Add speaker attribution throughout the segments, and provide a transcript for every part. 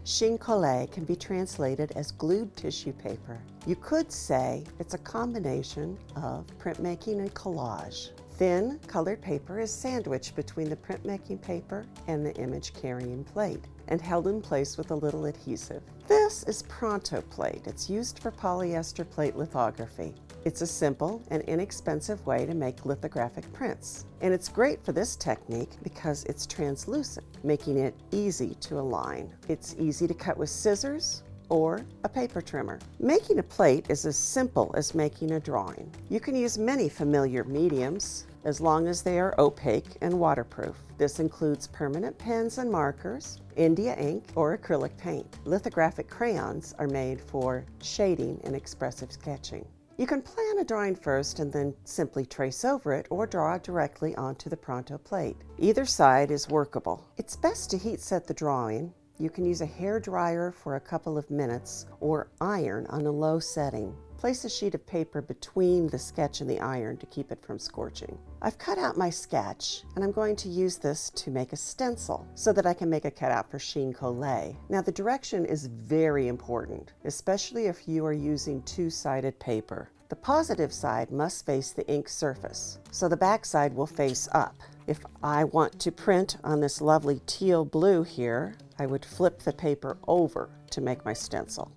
Speaker 1: Chine Collé can be translated as glued tissue paper. You could say it's a combination of printmaking and collage. Thin, colored paper is sandwiched between the printmaking paper and the image-carrying plate and held in place with a little adhesive. This is Pronto plate. It's used for polyester plate lithography. It's a simple and inexpensive way to make lithographic prints. And it's great for this technique because it's translucent, making it easy to align. It's easy to cut with scissors or a paper trimmer. Making a plate is as simple as making a drawing. You can use many familiar mediums as long as they are opaque and waterproof. This includes permanent pens and markers, India ink, or acrylic paint. Lithographic crayons are made for shading and expressive sketching. You can plan a drawing first and then simply trace over it or draw directly onto the Pronto plate. Either side is workable. It's best to heat set the drawing. You can use a hair dryer for a couple of minutes or iron on a low setting. Place a sheet of paper between the sketch and the iron to keep it from scorching. I've cut out my sketch and I'm going to use this to make a stencil so that I can make a cutout for Chine Collé. Now the direction is very important, especially if you are using two-sided paper. The positive side must face the ink surface, so the back side will face up. If I want to print on this lovely teal blue here, I would flip the paper over to make my stencil.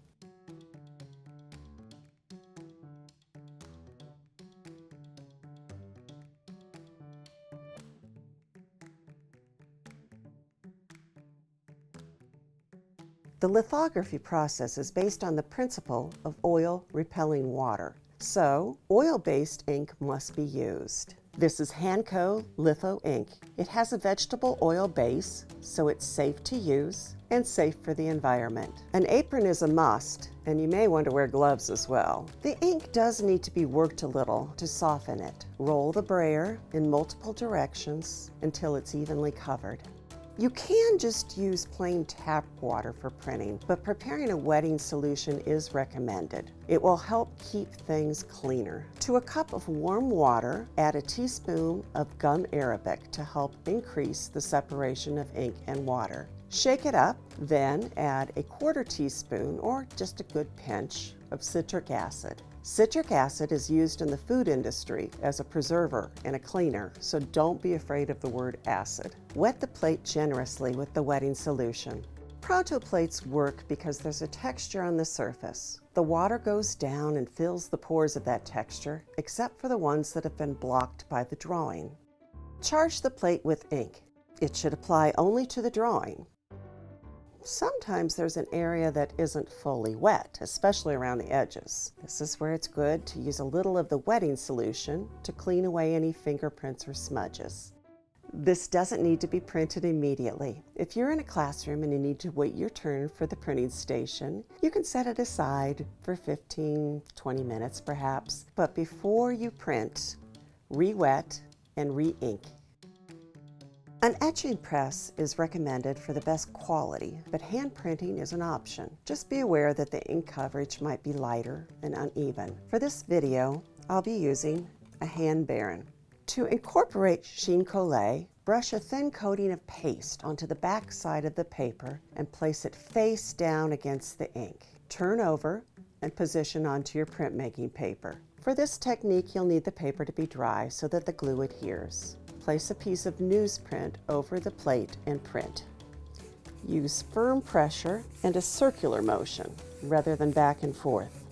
Speaker 1: The lithography process is based on the principle of oil repelling water. So, oil-based ink must be used. This is Hanco Litho ink. It has a vegetable oil base, so it's safe to use and safe for the environment. An apron is a must, and you may want to wear gloves as well. The ink does need to be worked a little to soften it. Roll the brayer in multiple directions until it's evenly covered. You can just use plain tap water for printing, but preparing a wetting solution is recommended. It will help keep things cleaner. To a cup of warm water, add a teaspoon of gum arabic to help increase the separation of ink and water. Shake it up, then add a quarter teaspoon or just a good pinch of citric acid. Citric acid is used in the food industry as a preserver and a cleaner, so don't be afraid of the word acid. Wet the plate generously with the wetting solution. Pronto plates work because there's a texture on the surface. The water goes down and fills the pores of that texture, except for the ones that have been blocked by the drawing. Charge the plate with ink. It should apply only to the drawing. Sometimes there's an area that isn't fully wet, especially around the edges. This is where it's good to use a little of the wetting solution to clean away any fingerprints or smudges. This doesn't need to be printed immediately. If you're in a classroom and you need to wait your turn for the printing station, you can set it aside for 15-20 minutes perhaps. But before you print, re-wet and re-ink. An etching press is recommended for the best quality, but hand printing is an option. Just be aware that the ink coverage might be lighter and uneven. For this video, I'll be using a hand Baron. To incorporate Chine Collé, brush a thin coating of paste onto the back side of the paper and place it face down against the ink. Turn over and position onto your printmaking paper. For this technique, you'll need the paper to be dry so that the glue adheres. Place a piece of newsprint over the plate and print. Use firm pressure and a circular motion rather than back and forth.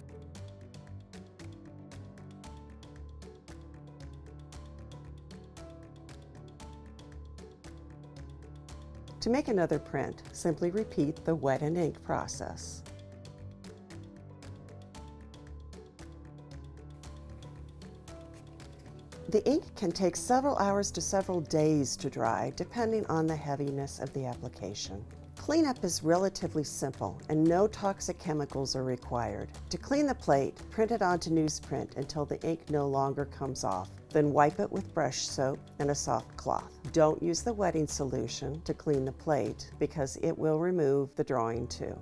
Speaker 1: To make another print, simply repeat the wet and ink process. The ink can take several hours to several days to dry, depending on the heaviness of the application. Cleanup is relatively simple, and no toxic chemicals are required. To clean the plate, print it onto newsprint until the ink no longer comes off. Then wipe it with brush soap and a soft cloth. Don't use the wetting solution to clean the plate because it will remove the drawing too.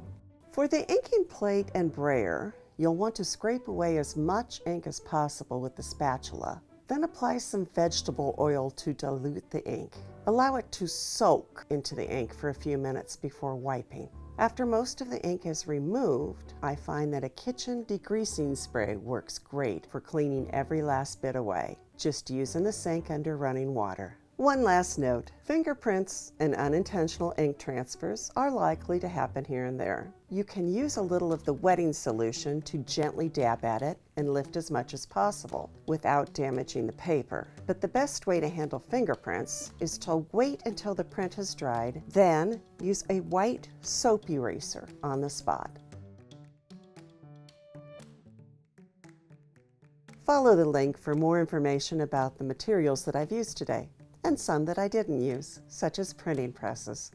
Speaker 1: For the inking plate and brayer, you'll want to scrape away as much ink as possible with the spatula. Then apply some vegetable oil to dilute the ink. Allow it to soak into the ink for a few minutes before wiping. After most of the ink is removed, I find that a kitchen degreasing spray works great for cleaning every last bit away. Just use in the sink under running water. One last note, fingerprints and unintentional ink transfers are likely to happen here and there. You can use a little of the wetting solution to gently dab at it and lift as much as possible without damaging the paper. But the best way to handle fingerprints is to wait until the print has dried, then use a white soap eraser on the spot. Follow the link for more information about the materials that I've used today, and some that I didn't use, such as printing presses.